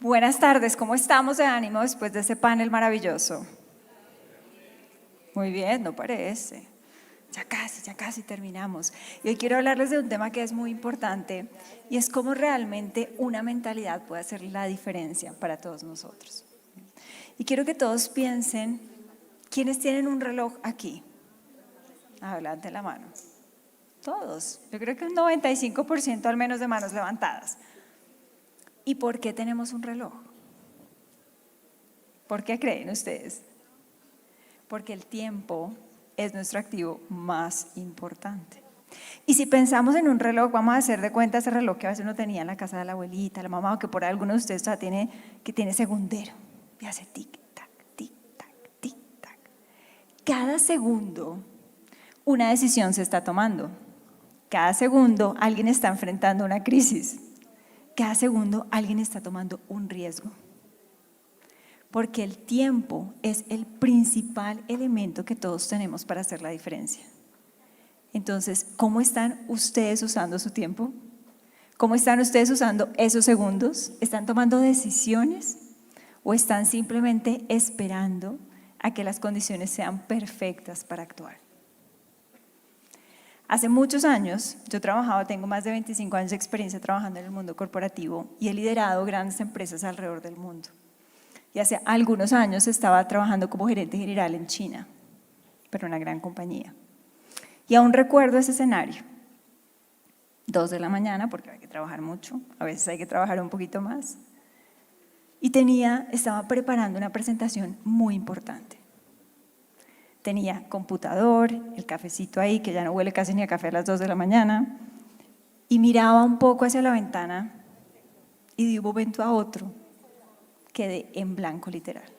Buenas tardes, ¿cómo estamos de ánimo después de ese panel maravilloso? Muy bien, no parece. Ya casi terminamos. Y hoy quiero hablarles de un tema que es muy importante y es cómo realmente una mentalidad puede hacer la diferencia para todos nosotros. Y quiero que todos piensen, ¿quiénes tienen un reloj aquí? Adelante la mano. Todos. Yo creo que un 95% al menos de manos levantadas. ¿Y por qué tenemos un reloj? ¿Por qué creen ustedes? Porque el tiempo es nuestro activo más importante. Y si pensamos en un reloj, vamos a hacer de cuenta ese reloj que a veces uno tenía en la casa de la abuelita, la mamá, o que por ahí alguno de ustedes todavía tiene segundero. Y hace tic-tac, tic-tac, tic-tac. Cada segundo una decisión se está tomando. Cada segundo alguien está enfrentando una crisis. Cada segundo alguien está tomando un riesgo. Porque el tiempo es el principal elemento que todos tenemos para hacer la diferencia. Entonces, ¿cómo están ustedes usando su tiempo? ¿Cómo están ustedes usando esos segundos? ¿Están tomando decisiones o están simplemente esperando a que las condiciones sean perfectas para actuar? Hace muchos años, tengo más de 25 años de experiencia trabajando en el mundo corporativo y he liderado grandes empresas alrededor del mundo. Y hace algunos años estaba trabajando como gerente general en China, pero una gran compañía. Y aún recuerdo ese escenario. 2 de la mañana, porque hay que trabajar mucho, a veces hay que trabajar un poquito más. Y estaba preparando una presentación muy importante. Tenía computador, el cafecito ahí, que ya no huele casi ni a café a las 2 de la mañana, y miraba un poco hacia la ventana y de un momento a otro quedé en blanco literal.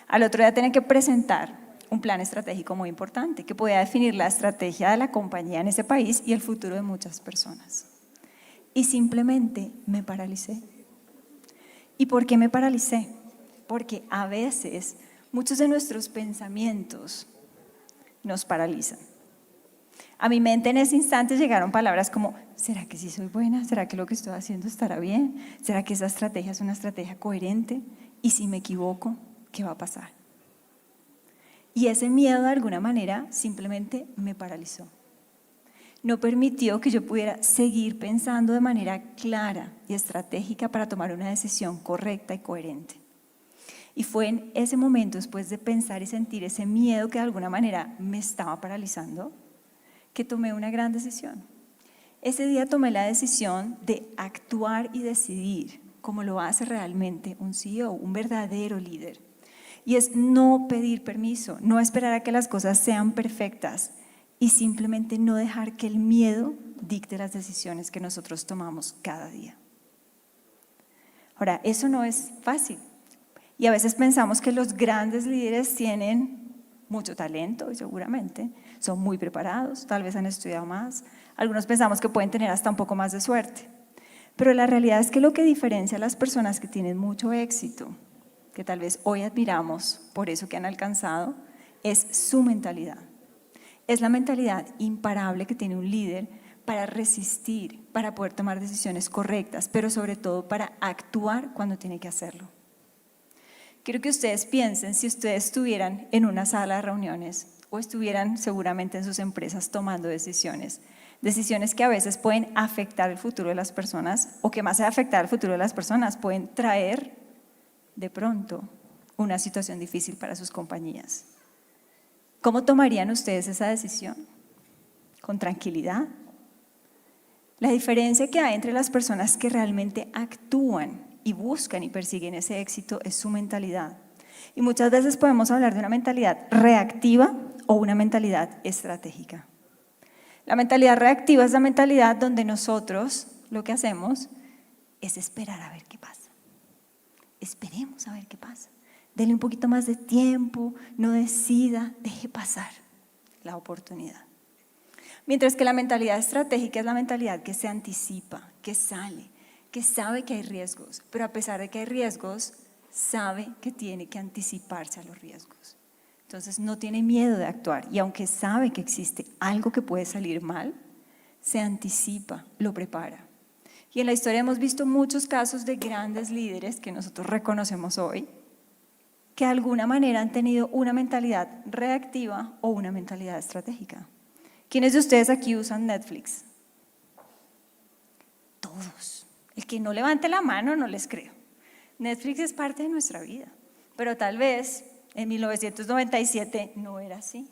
Al otro día tenía que presentar un plan estratégico muy importante que podía definir la estrategia de la compañía en ese país y el futuro de muchas personas. Y simplemente me paralicé. ¿Y por qué me paralicé? Porque a veces muchos de nuestros pensamientos nos paralizan. A mi mente en ese instante llegaron palabras como, ¿será que sí soy buena? ¿Será que lo que estoy haciendo estará bien? ¿Será que esa estrategia es una estrategia coherente? Y si me equivoco, ¿qué va a pasar? Y ese miedo de alguna manera simplemente me paralizó. No permitió que yo pudiera seguir pensando de manera clara y estratégica para tomar una decisión correcta y coherente. Y fue en ese momento, después de pensar y sentir ese miedo que de alguna manera me estaba paralizando, que tomé una gran decisión. Ese día tomé la decisión de actuar y decidir como lo hace realmente un CEO, un verdadero líder. Y es no pedir permiso, no esperar a que las cosas sean perfectas y simplemente no dejar que el miedo dicte las decisiones que nosotros tomamos cada día. Ahora, eso no es fácil. Y a veces pensamos que los grandes líderes tienen mucho talento y seguramente son muy preparados, tal vez han estudiado más. Algunos pensamos que pueden tener hasta un poco más de suerte. Pero la realidad es que lo que diferencia a las personas que tienen mucho éxito, que tal vez hoy admiramos por eso que han alcanzado, es su mentalidad. Es la mentalidad imparable que tiene un líder para resistir, para poder tomar decisiones correctas, pero sobre todo para actuar cuando tiene que hacerlo. Quiero que ustedes piensen si ustedes estuvieran en una sala de reuniones o estuvieran seguramente en sus empresas tomando decisiones que a veces pueden afectar el futuro de las personas o que más de afectar el futuro de las personas pueden traer de pronto una situación difícil para sus compañías. ¿Cómo tomarían ustedes esa decisión? ¿Con tranquilidad? La diferencia que hay entre las personas que realmente actúan y buscan y persiguen ese éxito es su mentalidad. Y muchas veces podemos hablar de una mentalidad reactiva o una mentalidad estratégica. La mentalidad reactiva es la mentalidad donde nosotros lo que hacemos es esperar a ver qué pasa. Esperemos a ver qué pasa. Denle un poquito más de tiempo, no decida, deje pasar la oportunidad. Mientras que la mentalidad estratégica es la mentalidad que se anticipa, que sale, que sabe que hay riesgos, pero a pesar de que hay riesgos, sabe que tiene que anticiparse a los riesgos. Entonces no tiene miedo de actuar y aunque sabe que existe algo que puede salir mal, se anticipa, lo prepara. Y en la historia hemos visto muchos casos de grandes líderes que nosotros reconocemos hoy, que de alguna manera han tenido una mentalidad reactiva o una mentalidad estratégica. ¿Quiénes de ustedes aquí usan Netflix? Todos. El que no levante la mano no les creo. Netflix es parte de nuestra vida, pero tal vez en 1997 no era así.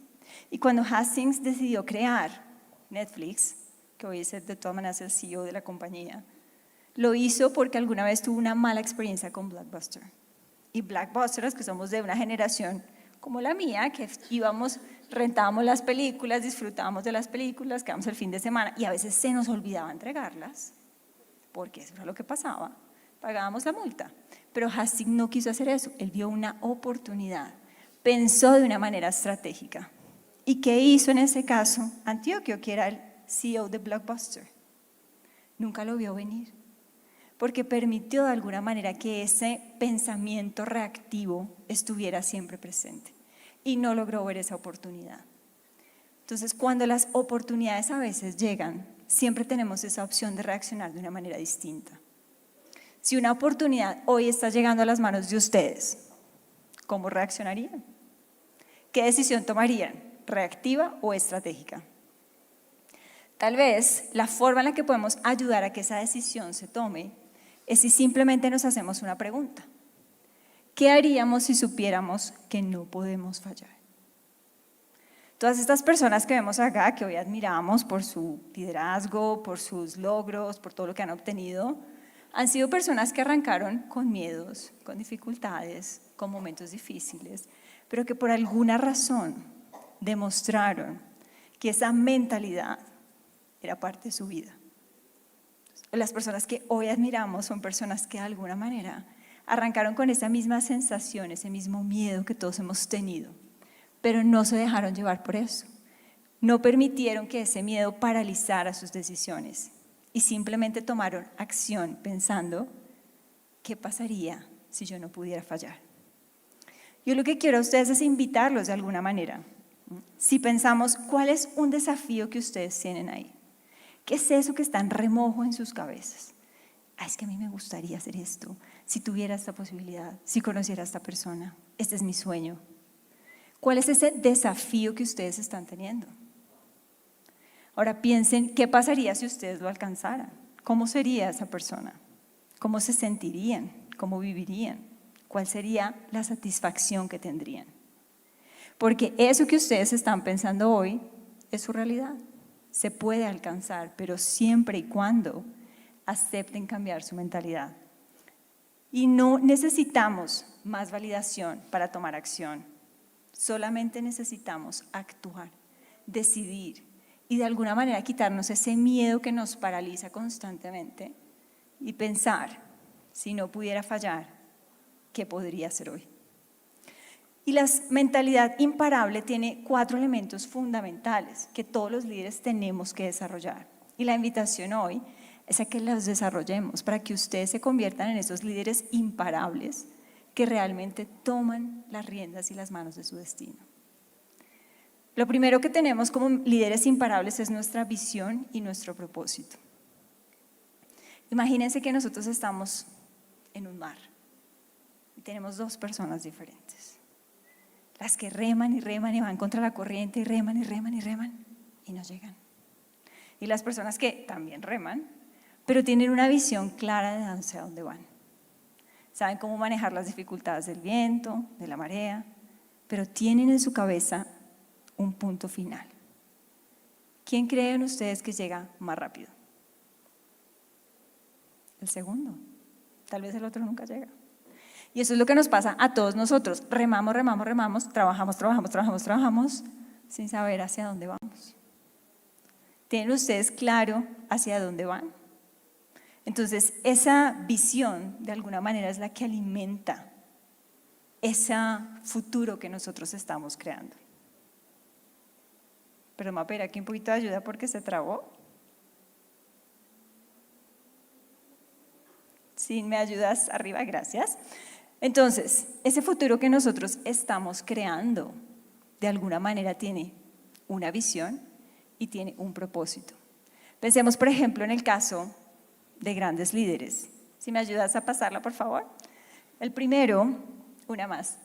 Y cuando Hastings decidió crear Netflix, que hoy es de todas maneras el CEO de la compañía, lo hizo porque alguna vez tuvo una mala experiencia con Blockbuster. Y Blockbusters, que somos de una generación como la mía, que íbamos, rentábamos las películas, disfrutábamos de las películas, quedábamos el fin de semana y a veces se nos olvidaba entregarlas, porque eso era lo que pasaba, pagábamos la multa. Pero Hastings no quiso hacer eso, él vio una oportunidad, pensó de una manera estratégica. ¿Y qué hizo en ese caso Antioquio, que era el CEO de Blockbuster? Nunca lo vio venir, porque permitió de alguna manera que ese pensamiento reactivo estuviera siempre presente y no logró ver esa oportunidad. Entonces, cuando las oportunidades a veces llegan, siempre tenemos esa opción de reaccionar de una manera distinta. Si una oportunidad hoy está llegando a las manos de ustedes, ¿cómo reaccionarían? ¿Qué decisión tomarían? ¿Reactiva o estratégica? Tal vez la forma en la que podemos ayudar a que esa decisión se tome es si simplemente nos hacemos una pregunta. ¿Qué haríamos si supiéramos que no podemos fallar? Todas estas personas que vemos acá, que hoy admiramos por su liderazgo, por sus logros, por todo lo que han obtenido, han sido personas que arrancaron con miedos, con dificultades, con momentos difíciles, pero que por alguna razón demostraron que esa mentalidad era parte de su vida. Las personas que hoy admiramos son personas que de alguna manera arrancaron con esa misma sensación, ese mismo miedo que todos hemos tenido, pero no se dejaron llevar por eso. No permitieron que ese miedo paralizara sus decisiones y simplemente tomaron acción pensando, ¿qué pasaría si yo no pudiera fallar? Yo lo que quiero a ustedes es invitarlos de alguna manera. Si pensamos, ¿cuál es un desafío que ustedes tienen ahí? ¿Qué es eso que está en remojo en sus cabezas? Es que a mí me gustaría hacer esto, si tuviera esta posibilidad, si conociera a esta persona, este es mi sueño. ¿Cuál es ese desafío que ustedes están teniendo? Ahora piensen, ¿qué pasaría si ustedes lo alcanzaran? ¿Cómo sería esa persona? ¿Cómo se sentirían? ¿Cómo vivirían? ¿Cuál sería la satisfacción que tendrían? Porque eso que ustedes están pensando hoy es su realidad. Se puede alcanzar, pero siempre y cuando acepten cambiar su mentalidad. Y no necesitamos más validación para tomar acción. Solamente necesitamos actuar, decidir y de alguna manera quitarnos ese miedo que nos paraliza constantemente y pensar, si no pudiera fallar, ¿qué podría hacer hoy? Y la mentalidad imparable tiene 4 elementos fundamentales que todos los líderes tenemos que desarrollar. Y la invitación hoy es a que los desarrollemos para que ustedes se conviertan en esos líderes imparables que realmente toman las riendas y las manos de su destino. Lo primero que tenemos como líderes imparables es nuestra visión y nuestro propósito. Imagínense que nosotros estamos en un mar y tenemos 2 personas diferentes. Las que reman y reman y van contra la corriente y reman y reman y reman y no llegan. Y las personas que también reman, pero tienen una visión clara de hacia dónde van. Saben cómo manejar las dificultades del viento, de la marea, pero tienen en su cabeza un punto final. ¿Quién creen ustedes que llega más rápido? El segundo. Tal vez el otro nunca llega. Y eso es lo que nos pasa a todos nosotros. Remamos, remamos, remamos, trabajamos, sin saber hacia dónde vamos. ¿Tienen ustedes claro hacia dónde van? Entonces, esa visión, de alguna manera, es la que alimenta ese futuro que nosotros estamos creando. Pero me espera aquí un poquito de ayuda porque se trabó. Sí, me ayudas arriba, gracias. Entonces, ese futuro que nosotros estamos creando, de alguna manera tiene una visión y tiene un propósito. Pensemos, por ejemplo, en el caso de grandes líderes. Si me ayudas a pasarla, por favor. El primero, una más,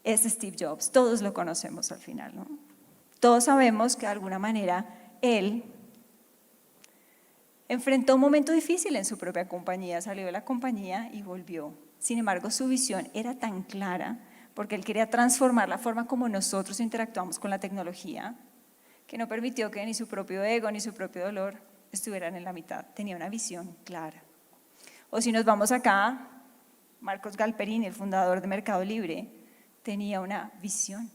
es Steve Jobs. Todos lo conocemos al final, ¿no? Todos sabemos que de alguna manera él enfrentó un momento difícil en su propia compañía, salió de la compañía y volvió. Sin embargo, su visión era tan clara, porque él quería transformar la forma como nosotros interactuamos con la tecnología, que no permitió que ni su propio ego ni su propio dolor estuvieran en la mitad. Tenía una visión clara. O si nos vamos acá, Marcos Galperín, el fundador de Mercado Libre, tenía una visión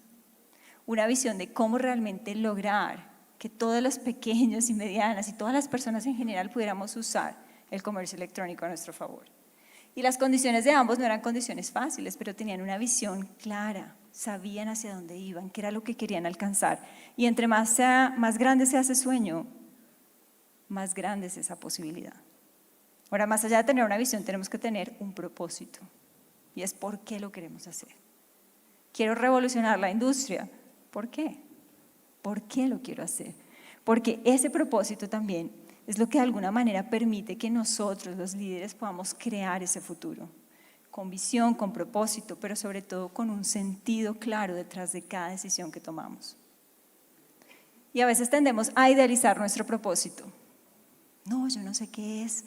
de cómo realmente lograr que todas las pequeñas y medianas y todas las personas en general pudiéramos usar el comercio electrónico a nuestro favor. Y las condiciones de ambos no eran condiciones fáciles, pero tenían una visión clara, sabían hacia dónde iban, qué era lo que querían alcanzar. Y entre más grande sea ese sueño, más grande es esa posibilidad. Ahora, más allá de tener una visión, tenemos que tener un propósito. Y es por qué lo queremos hacer. Quiero revolucionar la industria. ¿Por qué? ¿Por qué lo quiero hacer? Porque ese propósito también es lo que de alguna manera permite que nosotros, los líderes, podamos crear ese futuro. Con visión, con propósito, pero sobre todo con un sentido claro detrás de cada decisión que tomamos. Y a veces tendemos a idealizar nuestro propósito. No, yo no sé qué es.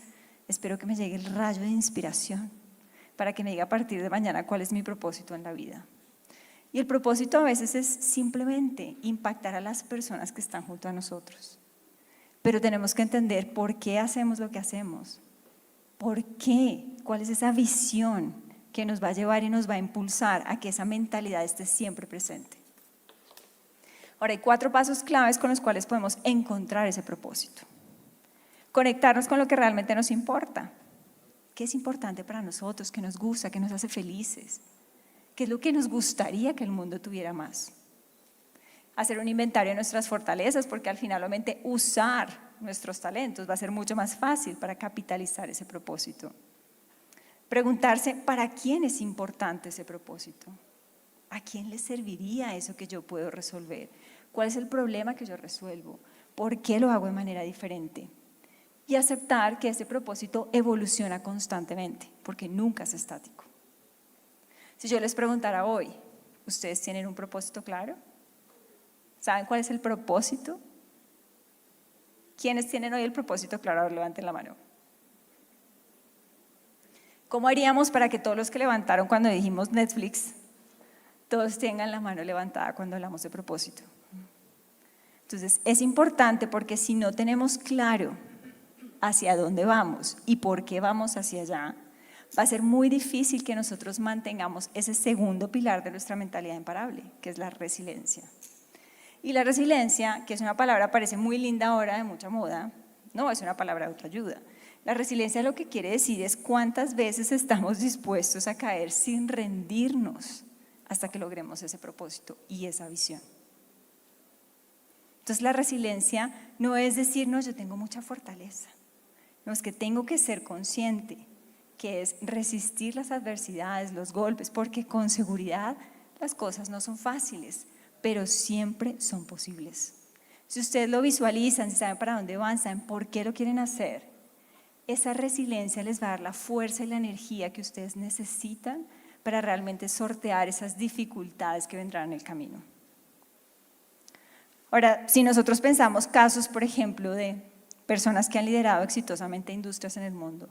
Espero que me llegue el rayo de inspiración para que me diga a partir de mañana cuál es mi propósito en la vida. Y el propósito a veces es simplemente impactar a las personas que están junto a nosotros. Pero tenemos que entender por qué hacemos lo que hacemos. ¿Por qué? ¿Cuál es esa visión que nos va a llevar y nos va a impulsar a que esa mentalidad esté siempre presente? Ahora, hay 4 pasos claves con los cuales podemos encontrar ese propósito. Conectarnos con lo que realmente nos importa. ¿Qué es importante para nosotros? ¿Qué nos gusta? ¿Qué nos hace felices? ¿Qué es lo que nos gustaría que el mundo tuviera más? Hacer un inventario de nuestras fortalezas, porque al final obviamente usar nuestros talentos va a ser mucho más fácil para capitalizar ese propósito. Preguntarse, ¿para quién es importante ese propósito? ¿A quién le serviría eso que yo puedo resolver? ¿Cuál es el problema que yo resuelvo? ¿Por qué lo hago de manera diferente? Y aceptar que ese propósito evoluciona constantemente, porque nunca es estático. Si yo les preguntara hoy, ¿ustedes tienen un propósito claro? ¿Saben cuál es el propósito? ¿Quiénes tienen hoy el propósito claro? A ver, levanten la mano. ¿Cómo haríamos para que todos los que levantaron cuando dijimos Netflix, todos tengan la mano levantada cuando hablamos de propósito? Entonces, es importante porque si no tenemos claro hacia dónde vamos y por qué vamos hacia allá, va a ser muy difícil que nosotros mantengamos ese segundo pilar de nuestra mentalidad imparable, que es la resiliencia. Y la resiliencia, que es una palabra, parece muy linda ahora, de mucha moda, no, es una palabra de autoayuda. La resiliencia lo que quiere decir es cuántas veces estamos dispuestos a caer sin rendirnos hasta que logremos ese propósito y esa visión. Entonces la resiliencia no es decir, no, yo tengo mucha fortaleza. No, es que tengo que ser consciente que es resistir las adversidades, los golpes, porque con seguridad las cosas no son fáciles, pero siempre son posibles. Si ustedes lo visualizan, si saben para dónde van, saben por qué lo quieren hacer, esa resiliencia les va a dar la fuerza y la energía que ustedes necesitan para realmente sortear esas dificultades que vendrán en el camino. Ahora, si nosotros pensamos casos, por ejemplo, de personas que han liderado exitosamente industrias en el mundo,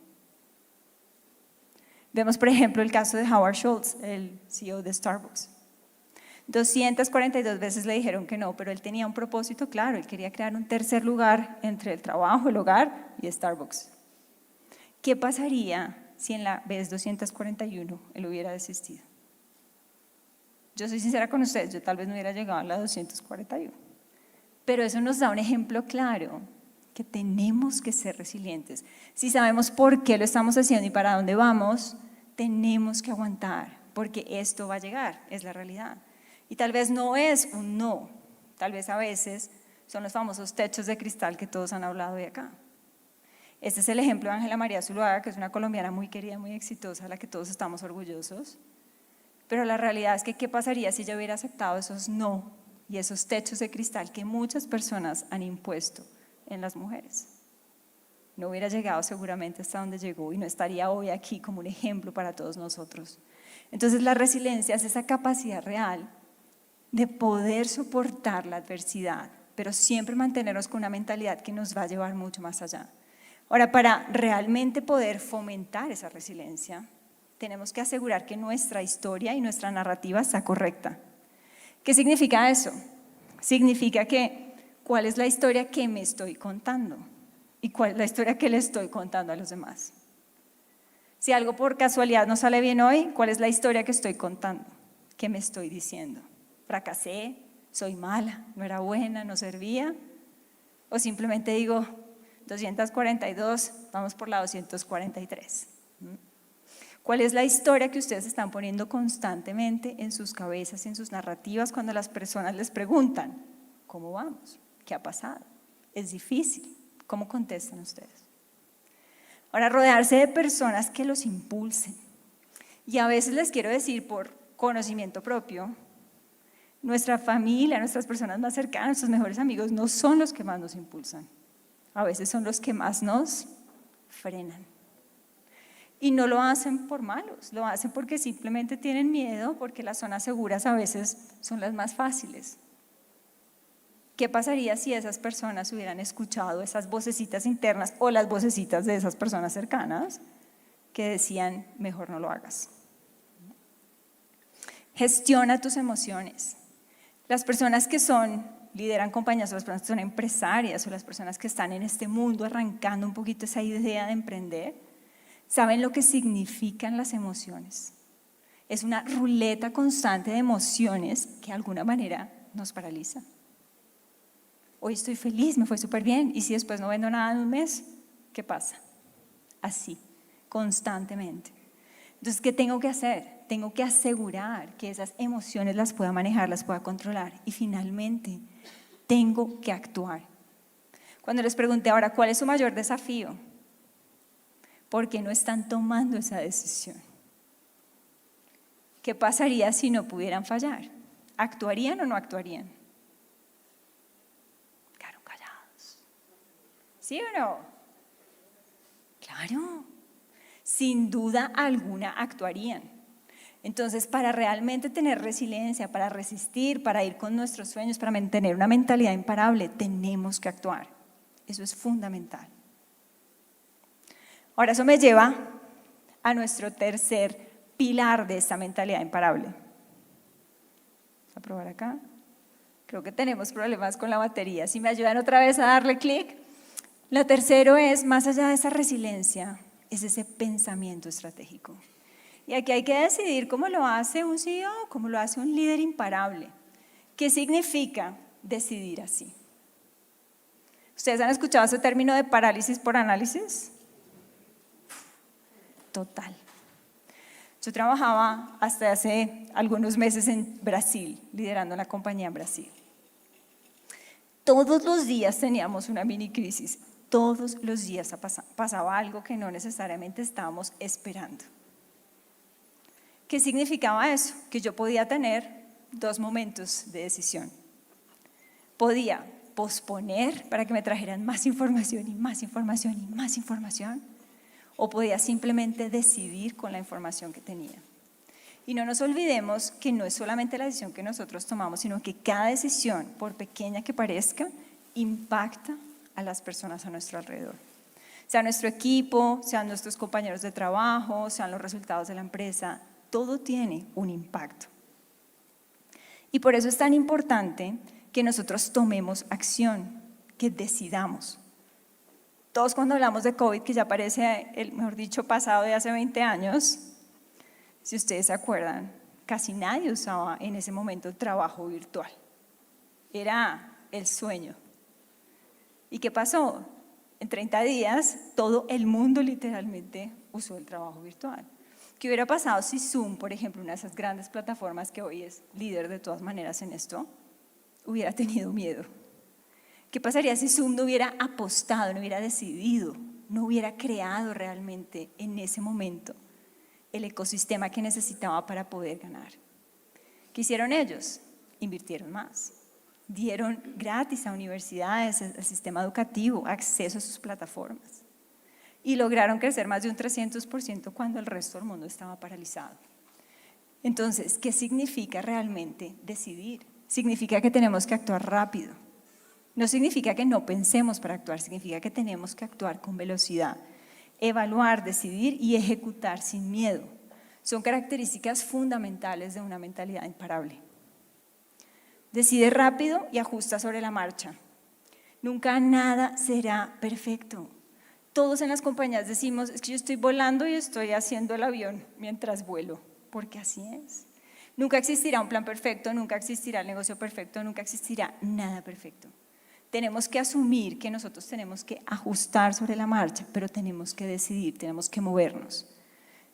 vemos, por ejemplo, el caso de Howard Schultz, el CEO de Starbucks. 242 veces le dijeron que no, pero él tenía un propósito claro, él quería crear un tercer lugar entre el trabajo, el hogar y Starbucks. ¿Qué pasaría si en la vez 241 él hubiera desistido? Yo soy sincera con ustedes, yo tal vez no hubiera llegado a la 241. Pero eso nos da un ejemplo claro, que tenemos que ser resilientes. Si sabemos por qué lo estamos haciendo y para dónde vamos, tenemos que aguantar, porque esto va a llegar, es la realidad. Y tal vez no es un no, tal vez a veces son los famosos techos de cristal que todos han hablado de acá. Este es el ejemplo de Ángela María Zuluaga, que es una colombiana muy querida, muy exitosa, de la que todos estamos orgullosos. Pero la realidad es que, ¿qué pasaría si ella hubiera aceptado esos no y esos techos de cristal que muchas personas han impuesto en las mujeres? no hubiera llegado seguramente hasta donde llegó y no estaría hoy aquí como un ejemplo para todos nosotros. Entonces la resiliencia es esa capacidad real de poder soportar la adversidad, pero siempre mantenernos con una mentalidad que nos va a llevar mucho más allá. Ahora, para realmente poder fomentar esa resiliencia, tenemos que asegurar que nuestra historia y nuestra narrativa está correcta. ¿Qué significa eso? Significa que cuál es la historia que me estoy contando y cuál es la historia que le estoy contando a los demás. Si algo por casualidad no sale bien hoy, ¿cuál es la historia que estoy contando? ¿Qué me estoy diciendo? ¿Fracasé? ¿Soy mala? ¿No era buena? ¿No servía? ¿O simplemente digo 242, vamos por la 243? ¿Cuál es la historia que ustedes están poniendo constantemente en sus cabezas, en sus narrativas, cuando las personas les preguntan, ¿cómo vamos? ¿Qué ha pasado? ¿Es difícil? ¿Cómo contestan ustedes? Ahora, rodearse de personas que los impulsen. Y a veces les quiero decir por conocimiento propio, nuestra familia, nuestras personas más cercanas, nuestros mejores amigos no son los que más nos impulsan. A veces son los que más nos frenan. Y no lo hacen por malos, lo hacen porque simplemente tienen miedo, porque las zonas seguras a veces son las más fáciles. ¿Qué pasaría si esas personas hubieran escuchado esas vocecitas internas o las vocecitas de esas personas cercanas que decían, mejor no lo hagas? Gestiona tus emociones. Las personas que lideran compañías, o las personas que son empresarias, o las personas que están en este mundo arrancando un poquito esa idea de emprender, saben lo que significan las emociones. Es una ruleta constante de emociones que de alguna manera nos paraliza. Hoy estoy feliz, me fue súper bien, y si después no vendo nada en un mes, ¿qué pasa? Así, constantemente. Entonces, ¿qué tengo que hacer? Tengo que asegurar que esas emociones las pueda manejar, las pueda controlar, y finalmente tengo que actuar. Cuando les pregunté ahora, ¿cuál es su mayor desafío? ¿Por qué no están tomando esa decisión? ¿Qué pasaría si no pudieran fallar? ¿Actuarían o no actuarían? ¿Sí o no? Claro, sin duda alguna actuarían. Entonces, para realmente tener resiliencia, para resistir, para ir con nuestros sueños, para mantener una mentalidad imparable, tenemos que actuar. Eso es fundamental. Ahora, eso me lleva a nuestro tercer pilar de esta mentalidad imparable. Vamos a probar acá. Creo que tenemos problemas con la batería. Si me ayudan otra vez a darle clic. Lo tercero es, más allá de esa resiliencia, es ese pensamiento estratégico. Y aquí hay que decidir cómo lo hace un CEO, cómo lo hace un líder imparable. ¿Qué significa decidir así? ¿Ustedes han escuchado ese término de parálisis por análisis? Total. Yo trabajaba hasta hace algunos meses en Brasil, liderando la compañía en Brasil. Todos los días teníamos una mini crisis. Todos los días pasaba algo que no necesariamente estábamos esperando. ¿Qué significaba eso? Que yo podía tener dos momentos de decisión. Podía posponer para que me trajeran más información y más información y más información, o podía simplemente decidir con la información que tenía. Y no nos olvidemos que no es solamente la decisión que nosotros tomamos, sino que cada decisión, por pequeña que parezca, impacta a las personas a nuestro alrededor. Sea nuestro equipo, sean nuestros compañeros de trabajo, sean los resultados de la empresa, todo tiene un impacto. Y por eso es tan importante que nosotros tomemos acción, que decidamos. Todos cuando hablamos de COVID, que ya parece el, mejor dicho, pasado de hace 20 años, si ustedes se acuerdan, casi nadie usaba en ese momento trabajo virtual. Era el sueño. ¿Y qué pasó? En 30 días todo el mundo literalmente usó el trabajo virtual. ¿Qué hubiera pasado si Zoom, por ejemplo, una de esas grandes plataformas que hoy es líder de todas maneras en esto, hubiera tenido miedo? ¿Qué pasaría si Zoom no hubiera apostado, no hubiera decidido, no hubiera creado realmente en ese momento el ecosistema que necesitaba para poder ganar? ¿Qué hicieron ellos? Invirtieron más. Dieron gratis a universidades, al sistema educativo, acceso a sus plataformas. y lograron crecer más de un 300% cuando el resto del mundo estaba paralizado. Entonces, ¿qué significa realmente decidir? Significa que tenemos que actuar rápido. No significa que no pensemos para actuar, significa que tenemos que actuar con velocidad. Evaluar, decidir y ejecutar sin miedo. Son características fundamentales de una mentalidad imparable. Decide rápido y ajusta sobre la marcha. Nunca nada será perfecto. Todos en las compañías decimos, es que yo estoy volando y estoy haciendo el avión mientras vuelo, porque así es. Nunca existirá un plan perfecto, nunca existirá el negocio perfecto, nunca existirá nada perfecto. Tenemos que asumir que nosotros tenemos que ajustar sobre la marcha, pero tenemos que decidir, tenemos que movernos.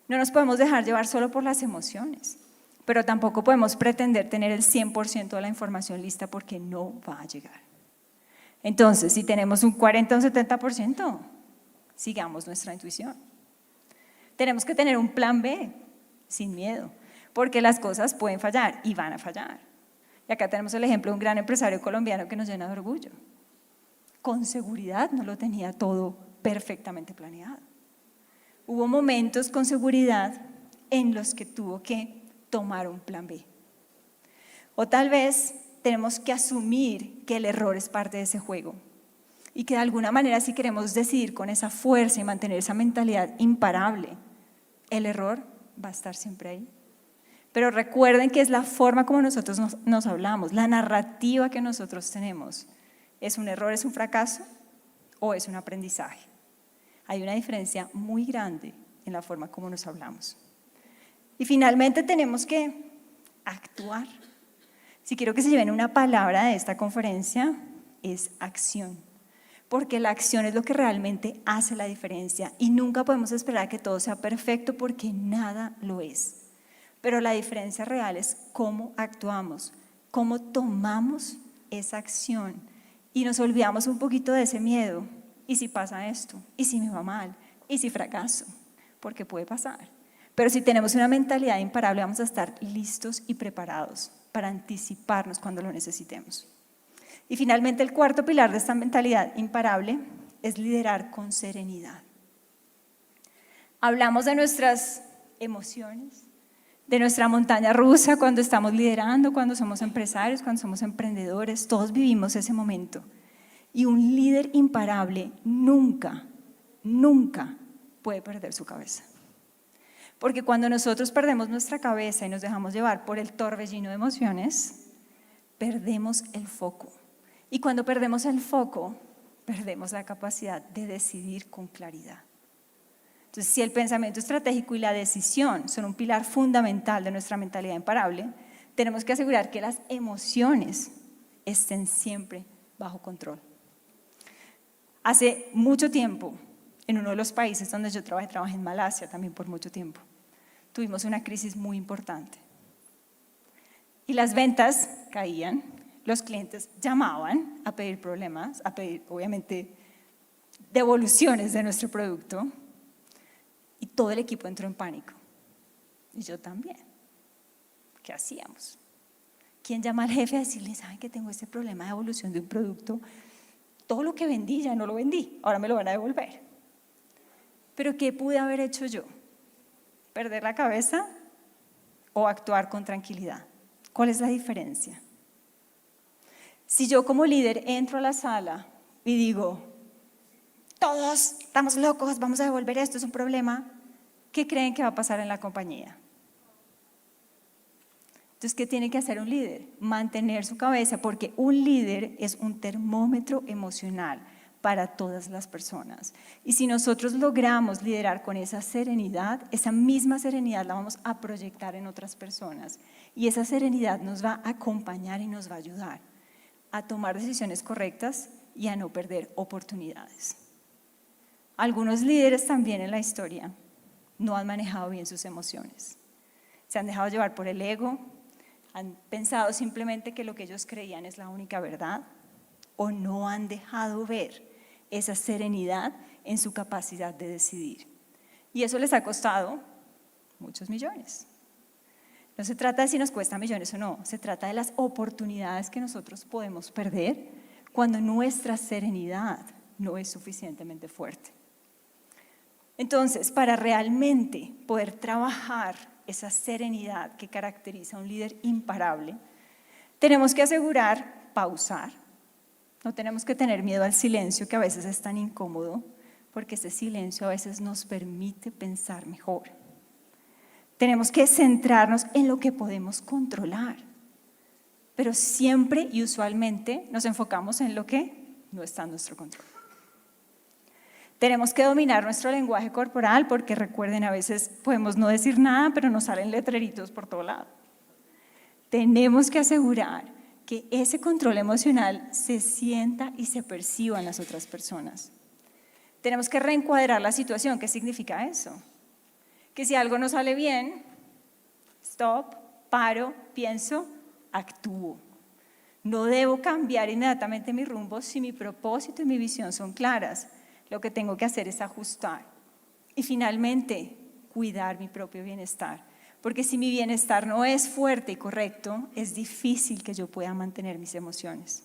No nos podemos dejar llevar solo por las emociones, pero tampoco podemos pretender tener el 100% de la información lista porque no va a llegar. Entonces, si tenemos un 40 o un 70%, sigamos nuestra intuición. Tenemos que tener un plan B, sin miedo, porque las cosas pueden fallar y van a fallar. Y acá tenemos el ejemplo de un gran empresario colombiano que nos llena de orgullo. Con seguridad no lo tenía todo perfectamente planeado. Hubo momentos con seguridad en los que tuvo que tomar un plan B. O tal vez tenemos que asumir que el error es parte de ese juego y que de alguna manera si queremos decidir con esa fuerza y mantener esa mentalidad imparable, el error va a estar siempre ahí. Pero recuerden que es la forma como nosotros nos hablamos, la narrativa que nosotros tenemos. ¿Es un error, es un fracaso o es un aprendizaje? Hay una diferencia muy grande en la forma como nos hablamos. Y finalmente tenemos que actuar. Si quiero que se lleven una palabra de esta conferencia, es acción. Porque la acción es lo que realmente hace la diferencia y nunca podemos esperar que todo sea perfecto porque nada lo es. Pero la diferencia real es cómo actuamos, cómo tomamos esa acción y nos olvidamos un poquito de ese miedo. ¿Y si pasa esto? ¿Y si me va mal? ¿Y si fracaso? Porque puede pasar. Pero si tenemos una mentalidad imparable, vamos a estar listos y preparados para anticiparnos cuando lo necesitemos. Y finalmente, el cuarto pilar de esta mentalidad imparable es liderar con serenidad. Hablamos de nuestras emociones, de nuestra montaña rusa cuando estamos liderando, cuando somos empresarios, cuando somos emprendedores, todos vivimos ese momento. Y un líder imparable nunca puede perder su cabeza. Porque cuando nosotros perdemos nuestra cabeza y nos dejamos llevar por el torbellino de emociones, perdemos el foco. Y cuando perdemos el foco, perdemos la capacidad de decidir con claridad. Entonces, si el pensamiento estratégico y la decisión son un pilar fundamental de nuestra mentalidad imparable, tenemos que asegurar que las emociones estén siempre bajo control. Hace mucho tiempo, en uno de los países donde yo trabajé en Malasia también por mucho tiempo, tuvimos una crisis muy importante. Y las ventas caían, los clientes llamaban a pedir problemas, a pedir obviamente devoluciones de nuestro producto y todo el equipo entró en pánico. Y yo también. ¿Qué hacíamos? ¿Quién llama al jefe a decirle, saben que tengo este problema de devolución de un producto? Todo lo que vendí ya no lo vendí, ahora me lo van a devolver. ¿Pero qué pude haber hecho yo? ¿Perder la cabeza o actuar con tranquilidad? ¿Cuál es la diferencia? Si yo como líder entro a la sala y digo, todos estamos locos, vamos a devolver esto, es un problema, ¿qué creen que va a pasar en la compañía? Entonces, ¿qué tiene que hacer un líder? Mantener su cabeza, porque un líder es un termómetro emocional para todas las personas. Y si nosotros logramos liderar con esa serenidad, esa misma serenidad la vamos a proyectar en otras personas. Y esa serenidad nos va a acompañar y nos va a ayudar a tomar decisiones correctas y a no perder oportunidades. Algunos líderes también en la historia no han manejado bien sus emociones. Se han dejado llevar por el ego, han pensado simplemente que lo que ellos creían es la única verdad o no han dejado ver esa serenidad en su capacidad de decidir. Y eso les ha costado muchos millones. No se trata de si nos cuesta millones o no, se trata de las oportunidades que nosotros podemos perder cuando nuestra serenidad no es suficientemente fuerte. Entonces, para realmente poder trabajar esa serenidad que caracteriza a un líder imparable, tenemos que asegurar pausar. No tenemos que tener miedo al silencio, que a veces es tan incómodo, porque ese silencio a veces nos permite pensar mejor. Tenemos que centrarnos en lo que podemos controlar, pero siempre y usualmente nos enfocamos en lo que no está en nuestro control. Tenemos que dominar nuestro lenguaje corporal, porque recuerden, a veces podemos no decir nada, pero nos salen letreritos por todo lado. Tenemos que asegurar que ese control emocional se sienta y se perciba en las otras personas. Tenemos que reencuadrar la situación. ¿Qué significa eso? Que si algo no sale bien, stop, paro, pienso, actúo. No debo cambiar inmediatamente mi rumbo si mi propósito y mi visión son claras. Lo que tengo que hacer es ajustar. Y finalmente, cuidar mi propio bienestar. Porque si mi bienestar no es fuerte y correcto, es difícil que yo pueda mantener mis emociones.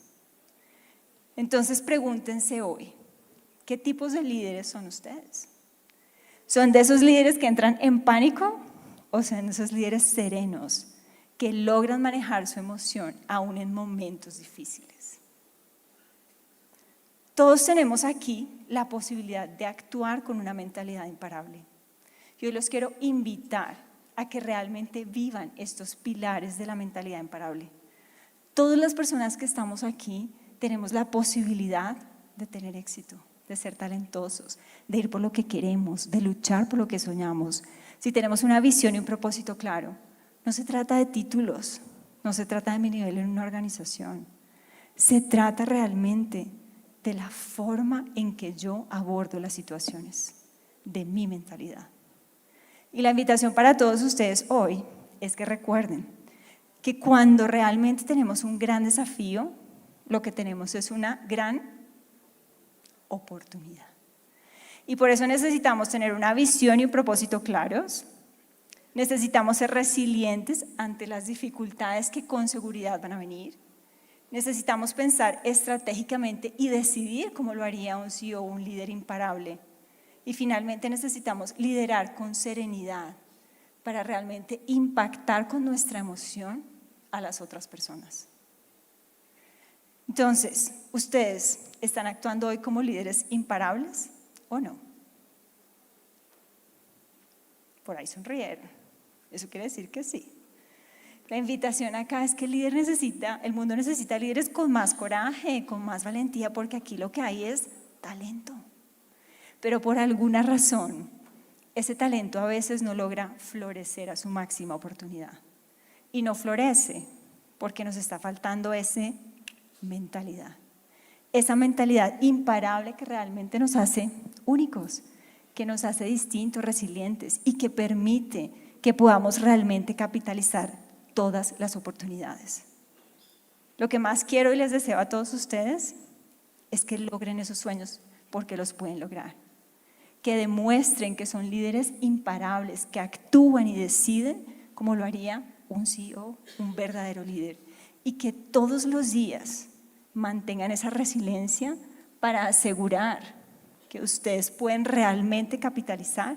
Entonces pregúntense hoy, ¿qué tipos de líderes son ustedes? ¿Son de esos líderes que entran en pánico o son de esos líderes serenos que logran manejar su emoción aún en momentos difíciles? Todos tenemos aquí la posibilidad de actuar con una mentalidad imparable. Yo los quiero invitar a que realmente vivan estos pilares de la mentalidad imparable. Todas las personas que estamos aquí tenemos la posibilidad de tener éxito, de ser talentosos, de ir por lo que queremos, de luchar por lo que soñamos. Si tenemos una visión y un propósito claro, no se trata de títulos, no se trata de mi nivel en una organización, se trata realmente de la forma en que yo abordo las situaciones, de mi mentalidad. Y la invitación para todos ustedes hoy es que recuerden que cuando realmente tenemos un gran desafío, lo que tenemos es una gran oportunidad. Y por eso necesitamos tener una visión y un propósito claros, necesitamos ser resilientes ante las dificultades que con seguridad van a venir, necesitamos pensar estratégicamente y decidir cómo lo haría un CEO, un líder imparable. Y finalmente necesitamos liderar con serenidad para realmente impactar con nuestra emoción a las otras personas. Entonces, ¿ustedes están actuando hoy como líderes imparables o no? Por ahí sonrieron. Eso quiere decir que sí. La invitación acá es que el mundo necesita líderes con más coraje, con más valentía, porque aquí lo que hay es talento. Pero por alguna razón, ese talento a veces no logra florecer a su máxima oportunidad. Y no florece porque nos está faltando esa mentalidad imparable que realmente nos hace únicos, que nos hace distintos, resilientes y que permite que podamos realmente capitalizar todas las oportunidades. Lo que más quiero y les deseo a todos ustedes es que logren esos sueños, porque los pueden lograr. Que demuestren que son líderes imparables, que actúan y deciden como lo haría un CEO, un verdadero líder. Y que todos los días mantengan esa resiliencia para asegurar que ustedes pueden realmente capitalizar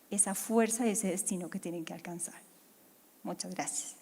esa fuerza y ese destino que tienen que alcanzar. Muchas gracias.